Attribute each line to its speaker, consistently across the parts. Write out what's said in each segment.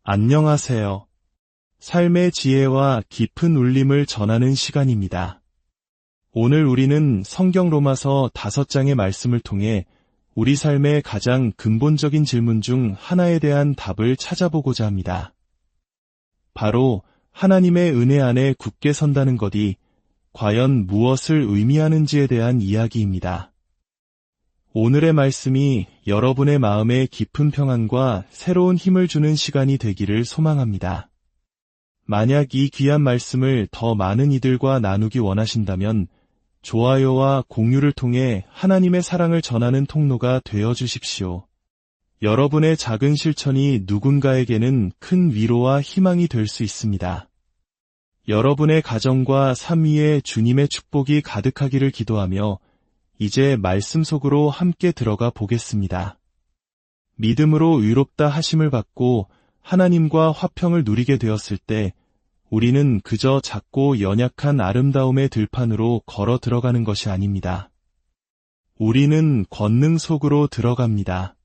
Speaker 1: 안녕하세요. 삶의 지혜와 깊은 울림을 전하는 시간입니다. 오늘 우리는 성경 로마서 5장의 말씀을 통해 우리 삶의 가장 근본적인 질문 중 하나에 대한 답을 찾아보고자 합니다. 바로 하나님의 은혜 안에 굳게 선다는 것이 과연 무엇을 의미하는지에 대한 이야기입니다. 오늘의 말씀이 여러분의 마음에 깊은 평안과 새로운 힘을 주는 시간이 되기를 소망합니다. 만약 이 귀한 말씀을 더 많은 이들과 나누기 원하신다면 좋아요와 공유를 통해 하나님의 사랑을 전하는 통로가 되어 주십시오. 여러분의 작은 실천이 누군가에게는 큰 위로와 희망이 될 수 있습니다. 여러분의 가정과 삶 위에 주님의 축복이 가득하기를 기도하며 이제 말씀 속으로 함께 들어가 보겠습니다. 믿음으로 의롭다 하심을 받고 하나님과 화평을 누리게 되었을 때 우리는 그저 작고 연약한 아름다움의 들판으로 걸어 들어가는 것이 아닙니다. 우리는 권능 속으로 들어갑니다.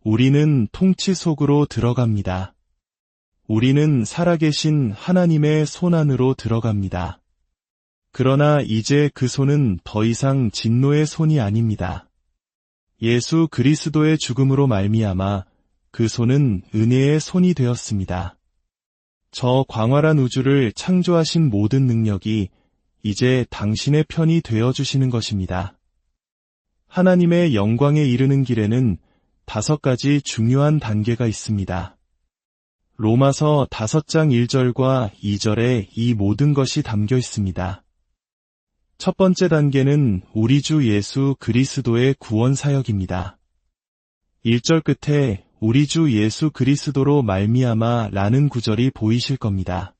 Speaker 1: 우리는 통치 속으로 들어갑니다. 우리는 살아계신 하나님의 손 안으로 들어갑니다. 그러나 이제 그 손은 더 이상 진노의 손이 아닙니다. 예수 그리스도의 죽음으로 말미암아 그 손은 은혜의 손이 되었습니다. 저 광활한 우주를 창조하신 모든 능력이 이제 당신의 편이 되어주시는 것입니다. 하나님의 영광에 이르는 길에는 5가지 중요한 단계가 있습니다. 로마서 5장 1절과 2절에 이 모든 것이 담겨 있습니다. 첫 번째 단계는 우리 주 예수 그리스도의 구원 사역입니다. 1절 끝에 우리 주 예수 그리스도로 말미암아 라는 구절이 보이실 겁니다.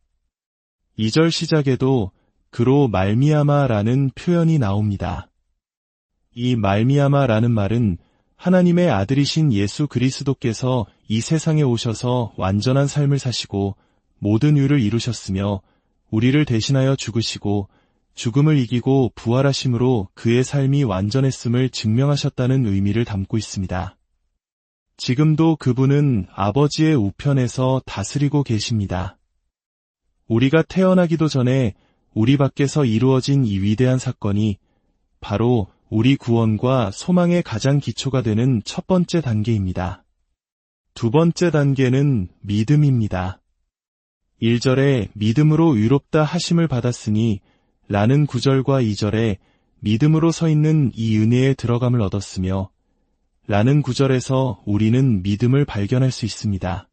Speaker 1: 2절 시작에도 그로 말미암아 라는 표현이 나옵니다. 이 말미암아 라는 말은 하나님의 아들이신 예수 그리스도께서 이 세상에 오셔서 완전한 삶을 사시고 모든 의를 이루셨으며 우리를 대신하여 죽으시고 죽음을 이기고 부활하심으로 그의 삶이 완전했음을 증명하셨다는 의미를 담고 있습니다. 지금도 그분은 아버지의 우편에서 다스리고 계십니다. 우리가 태어나기도 전에 우리 밖에서 이루어진 이 위대한 사건이 바로 우리 구원과 소망의 가장 기초가 되는 첫 번째 단계입니다. 두 번째 단계는 믿음입니다. 1절에 믿음으로 의롭다 하심을 받았으니 라는 9절과 2절에 믿음으로 서 있는 이 은혜에 들어감을 얻었으며 라는 9절에서 우리는 믿음을 발견할 수 있습니다.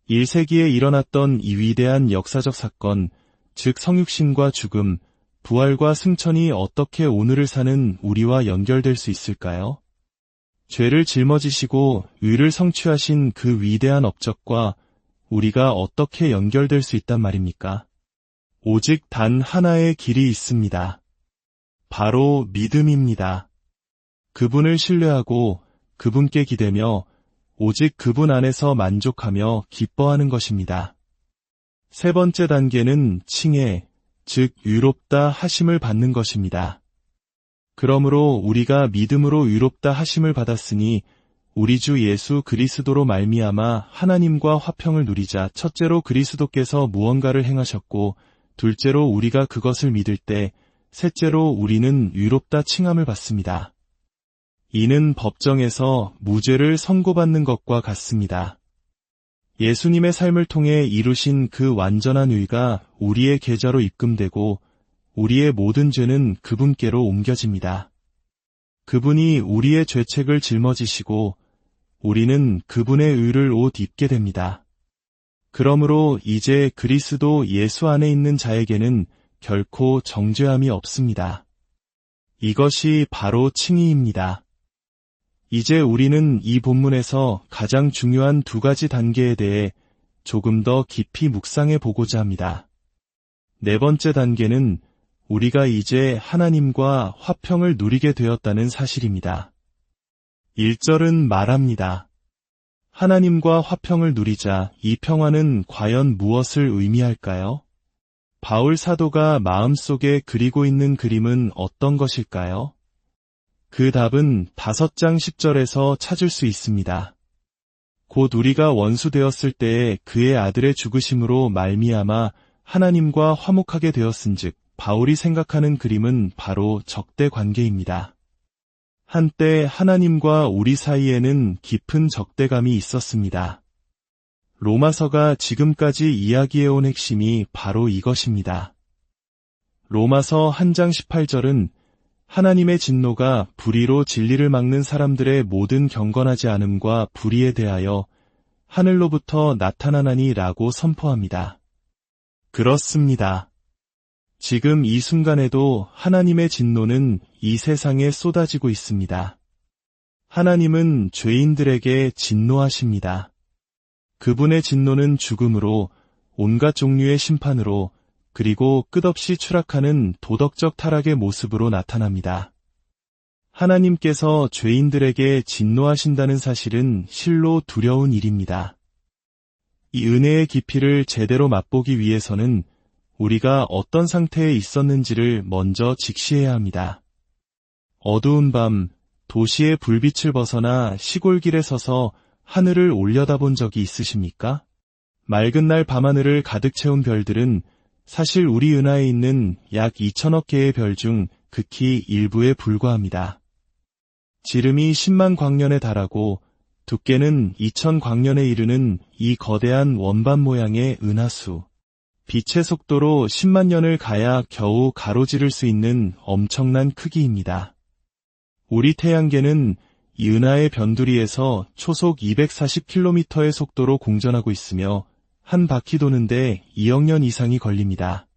Speaker 1: 1세기에 일어났던 이 위대한 역사적 사건, 즉 성육신과 죽음, 부활과 승천이 어떻게 오늘을 사는 우리와 연결될 수 있을까요? 죄를 짊어지시고 의를 성취하신 그 위대한 업적과 우리가 어떻게 연결될 수 있단 말입니까? 오직 단 하나의 길이 있습니다. 바로 믿음입니다. 그분을 신뢰하고 그분께 기대며 오직 그분 안에서 만족하며 기뻐하는 것입니다. 세 번째 단계는 칭해, 즉 의롭다 하심을 받는 것입니다. 그러므로 우리가 믿음으로 의롭다 하심을 받았으니 우리 주 예수 그리스도로 말미암아 하나님과 화평을 누리자. 첫째로 그리스도께서 무언가를 행하셨고 둘째로 우리가 그것을 믿을 때 셋째로 우리는 의롭다 칭함을 받습니다. 이는 법정에서 무죄를 선고받는 것과 같습니다. 예수님의 삶을 통해 이루신 그 완전한 의가 우리의 계좌로 입금되고 우리의 모든 죄는 그분께로 옮겨집니다. 그분이 우리의 죄책을 짊어지시고 우리는 그분의 의를 옷 입게 됩니다. 그러므로 이제 그리스도 예수 안에 있는 자에게는 결코 정죄함이 없습니다. 이것이 바로 칭의입니다. 이제 우리는 이 본문에서 가장 중요한 2가지 단계에 대해 조금 더 깊이 묵상해 보고자 합니다. 네 번째 단계는 우리가 이제 하나님과 화평을 누리게 되었다는 사실입니다. 1절은 말합니다. 하나님과 화평을 누리자. 이 평화는 과연 무엇을 의미할까요? 바울 사도가 마음속에 그리고 있는 그림은 어떤 것일까요? 그 답은 5장 10절에서 찾을 수 있습니다. 곧 우리가 원수 되었을 때에 그의 아들의 죽으심으로 말미암아 하나님과 화목하게 되었은즉 바울이 생각하는 그림은 바로 적대 관계입니다. 한때 하나님과 우리 사이에는 깊은 적대감이 있었습니다. 로마서가 지금까지 이야기해온 핵심이 바로 이것입니다. 로마서 1장 18절은 하나님의 진노가 불의로 진리를 막는 사람들의 모든 경건하지 않음과 불의에 대하여 하늘로부터 나타나나니 라고 선포합니다. 그렇습니다. 지금 이 순간에도 하나님의 진노는 이 세상에 쏟아지고 있습니다. 하나님은 죄인들에게 진노하십니다. 그분의 진노는 죽음으로, 온갖 종류의 심판으로, 그리고 끝없이 추락하는 도덕적 타락의 모습으로 나타납니다. 하나님께서 죄인들에게 진노하신다는 사실은 실로 두려운 일입니다. 이 은혜의 깊이를 제대로 맛보기 위해서는 우리가 어떤 상태에 있었는지를 먼저 직시해야 합니다. 어두운 밤, 도시의 불빛을 벗어나 시골길에 서서 하늘을 올려다본 적이 있으십니까? 맑은 날 밤하늘을 가득 채운 별들은 사실 우리 은하에 있는 약 2천억 개의 별 중 극히 일부에 불과합니다. 지름이 10만 광년에 달하고 두께는 2천 광년에 이르는 이 거대한 원반 모양의 은하수. 빛의 속도로 10만 년을 가야 겨우 가로지를 수 있는 엄청난 크기입니다. 우리 태양계는 이 은하의 변두리에서 초속 240km의 속도로 공전하고 있으며 한 바퀴 도는데 2억 년 이상이 걸립니다.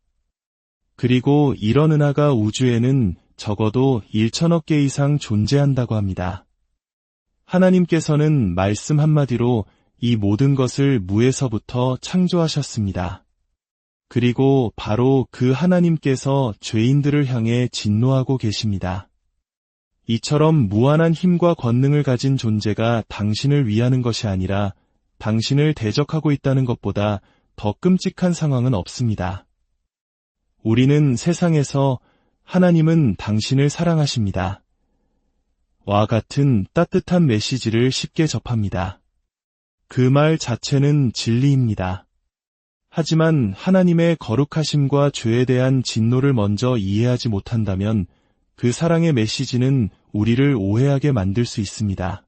Speaker 1: 그리고 이런 은하가 우주에는 적어도 1천억 개 이상 존재한다고 합니다. 하나님께서는 말씀 한마디로 이 모든 것을 무에서부터 창조하셨습니다. 그리고 바로 그 하나님께서 죄인들을 향해 진노하고 계십니다. 이처럼 무한한 힘과 권능을 가진 존재가 당신을 위하는 것이 아니라 당신을 대적하고 있다는 것보다 더 끔찍한 상황은 없습니다. 우리는 세상에서 하나님은 당신을 사랑하십니다. 와 같은 따뜻한 메시지를 쉽게 접합니다. 그 말 자체는 진리입니다. 하지만 하나님의 거룩하심과 죄에 대한 진노를 먼저 이해하지 못한다면 그 사랑의 메시지는 우리를 오해하게 만들 수 있습니다.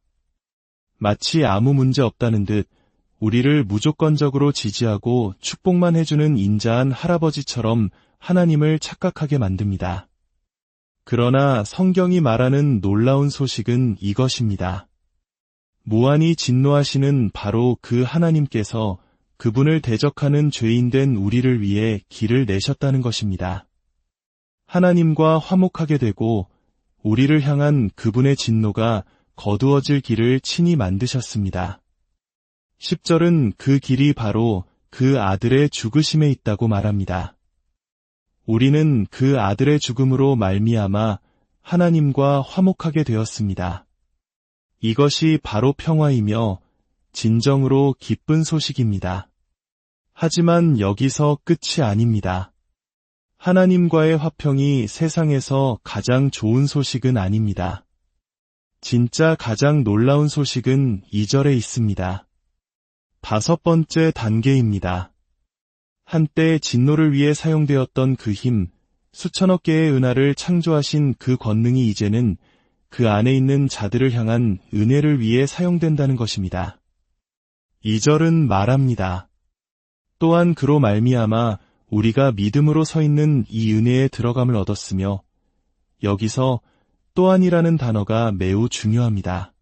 Speaker 1: 마치 아무 문제 없다는 듯 우리를 무조건적으로 지지하고 축복만 해주는 인자한 할아버지처럼 하나님을 착각하게 만듭니다. 그러나 성경이 말하는 놀라운 소식은 이것입니다. 무한히 진노하시는 바로 그 하나님께서 그분을 대적하는 죄인된 우리를 위해 길을 내셨다는 것입니다. 하나님과 화목하게 되고 우리를 향한 그분의 진노가 거두어질 길을 친히 만드셨습니다. 10절은 그 길이 바로 그 아들의 죽으심에 있다고 말합니다. 우리는 그 아들의 죽음으로 말미암아 하나님과 화목하게 되었습니다. 이것이 바로 평화이며 진정으로 기쁜 소식입니다. 하지만 여기서 끝이 아닙니다. 하나님과의 화평이 세상에서 가장 좋은 소식은 아닙니다. 진짜 가장 놀라운 소식은 2절에 있습니다. 5번째 단계입니다. 한때 진노를 위해 사용되었던 그 힘, 수천억 개의 은하를 창조하신 그 권능이 이제는 그 안에 있는 자들을 향한 은혜를 위해 사용된다는 것입니다. 2절은 말합니다. 또한 그로 말미암아 우리가 믿음으로 서 있는 이 은혜에 들어감을 얻었으며, 여기서 또한이라는 단어가 매우 중요합니다.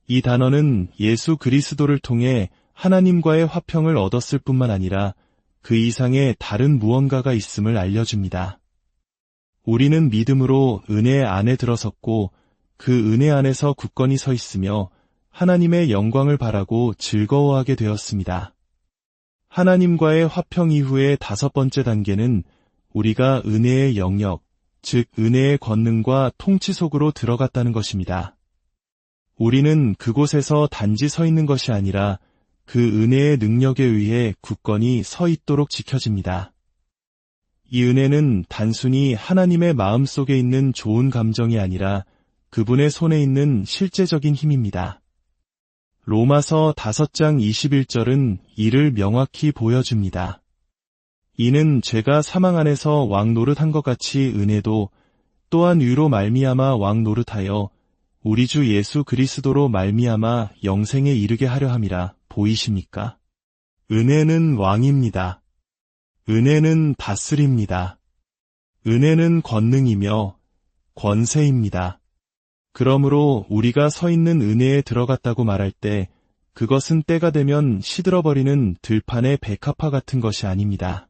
Speaker 1: 이 단어는 예수 그리스도를 통해 하나님과의 화평을 얻었을 뿐만 아니라 그 이상의 다른 무언가가 있음을 알려줍니다. 우리는 믿음으로 은혜 안에 들어섰고 그 은혜 안에서 굳건히 서 있으며 하나님의 영광을 바라고 즐거워하게 되었습니다. 하나님과의 화평 이후의 5번째 단계는 우리가 은혜의 영역, 즉 은혜의 권능과 통치 속으로 들어갔다는 것입니다. 우리는 그곳에서 단지 서 있는 것이 아니라 그 은혜의 능력에 의해 굳건히 서 있도록 지켜집니다. 이 은혜는 단순히 하나님의 마음속에 있는 좋은 감정이 아니라 그분의 손에 있는 실제적인 힘입니다. 로마서 5장 21절은 이를 명확히 보여줍니다. 이는 죄가 사망 안에서 왕 노릇한 것 같이 은혜도 또한 의로 말미암아 왕 노릇하여 우리 주 예수 그리스도로 말미암아 영생에 이르게 하려 함이라. 보이십니까? 은혜는 왕입니다. 은혜는 다스립니다. 은혜는 권능이며 권세입니다. 그러므로 우리가 서 있는 은혜에 들어갔다고 말할 때 그것은 때가 되면 시들어버리는 들판의 백합화 같은 것이 아닙니다.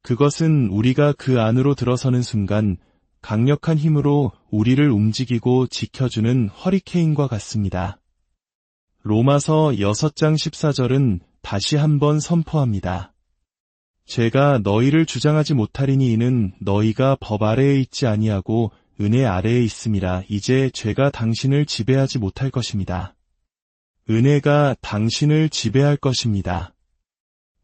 Speaker 1: 그것은 우리가 그 안으로 들어서는 순간 강력한 힘으로 우리를 움직이고 지켜주는 허리케인과 같습니다. 로마서 6장 14절은 다시 한번 선포합니다. 죄가 너희를 주장하지 못하리니 이는 너희가 법 아래에 있지 아니하고 은혜 아래에 있음이라. 이제 죄가 당신을 지배하지 못할 것입니다. 은혜가 당신을 지배할 것입니다.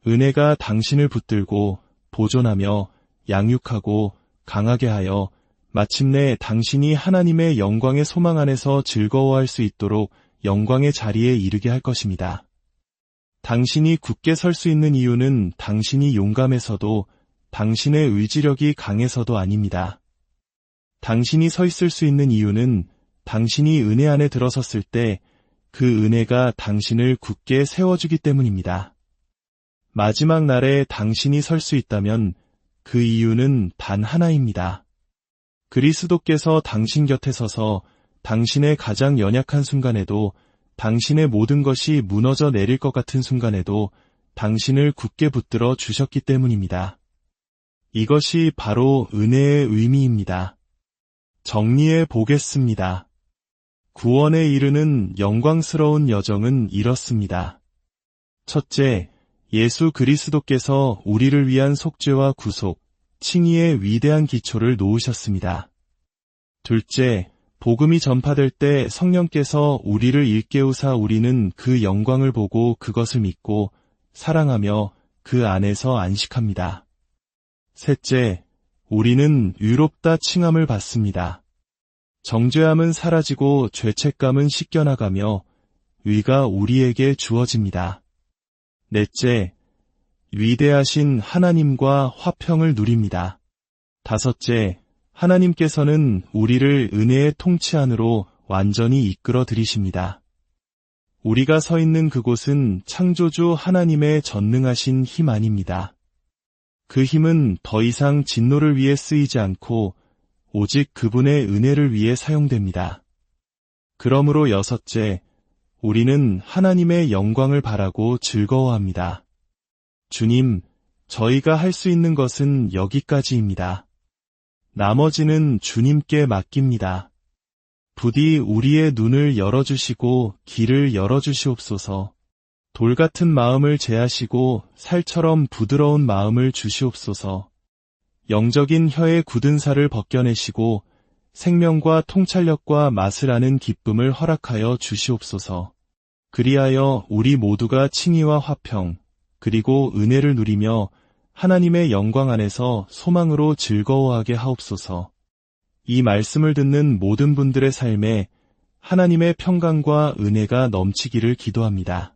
Speaker 1: 은혜가 당신을 붙들고 보존하며 양육하고 강하게 하여 마침내 당신이 하나님의 영광의 소망 안에서 즐거워할 수 있도록 영광의 자리에 이르게 할 것입니다. 당신이 굳게 설 수 있는 이유는 당신이 용감해서도 당신의 의지력이 강해서도 아닙니다. 당신이 서 있을 수 있는 이유는 당신이 은혜 안에 들어섰을 때 그 은혜가 당신을 굳게 세워주기 때문입니다. 마지막 날에 당신이 설 수 있다면 그 이유는 단 하나입니다. 그리스도께서 당신 곁에 서서 당신의 가장 연약한 순간에도 당신의 모든 것이 무너져 내릴 것 같은 순간에도 당신을 굳게 붙들어 주셨기 때문입니다. 이것이 바로 은혜의 의미입니다. 정리해 보겠습니다. 구원에 이르는 영광스러운 여정은 이렇습니다. 첫째, 예수 그리스도께서 우리를 위한 속죄와 구속, 칭의의 위대한 기초를 놓으셨습니다. 둘째, 복음이 전파될 때 성령께서 우리를 일깨우사 우리는 그 영광을 보고 그것을 믿고 사랑하며 그 안에서 안식합니다. 셋째, 우리는 의롭다 칭함을 받습니다. 정죄함은 사라지고 죄책감은 씻겨나가며 의가 우리에게 주어집니다. 넷째, 위대하신 하나님과 화평을 누립니다. 다섯째, 하나님께서는 우리를 은혜의 통치 안으로 완전히 이끌어 들이십니다. 우리가 서 있는 그곳은 창조주 하나님의 전능하신 힘 안입니다. 그 힘은 더 이상 진노를 위해 쓰이지 않고 오직 그분의 은혜를 위해 사용됩니다. 그러므로 여섯째, 우리는 하나님의 영광을 바라고 즐거워합니다. 주님, 저희가 할 수 있는 것은 여기까지입니다. 나머지는 주님께 맡깁니다. 부디 우리의 눈을 열어주시고 길을 열어주시옵소서. 돌 같은 마음을 제하시고 살처럼 부드러운 마음을 주시옵소서. 영적인 혀의 굳은 살을 벗겨내시고 생명과 통찰력과 맛을 아는 기쁨을 허락하여 주시옵소서. 그리하여 우리 모두가 칭의와 화평, 그리고 은혜를 누리며 하나님의 영광 안에서 소망으로 즐거워하게 하옵소서. 이 말씀을 듣는 모든 분들의 삶에 하나님의 평강과 은혜가 넘치기를 기도합니다.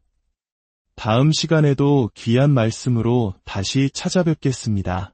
Speaker 1: 다음 시간에도 귀한 말씀으로 다시 찾아뵙겠습니다.